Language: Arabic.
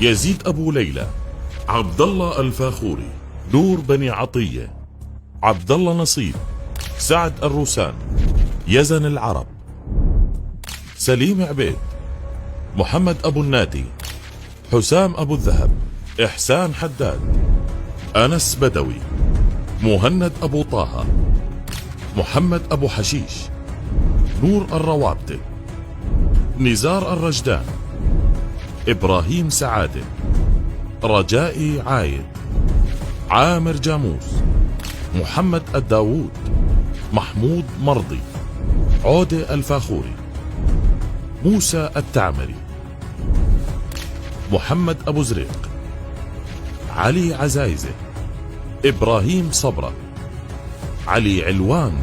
يزيد أبو ليلى، عبد الله الفاخوري، نور بني عطية، عبد الله نصيب، سعد الروسان، يزن العرب، سليم عبيد، محمد أبو النادي، حسام أبو الذهب، إحسان حداد، أنس بدوي، مهند أبو طه، محمد أبو حشيش، نور الروابطة، نزار الرجدان، إبراهيم سعادة، رجائي عايد، عامر جاموس، محمد الداوود، محمود مرضي، عودة الفاخوري، موسى التعمري، محمد أبو زريق، علي عزايزة، إبراهيم صبرة، علي علوان.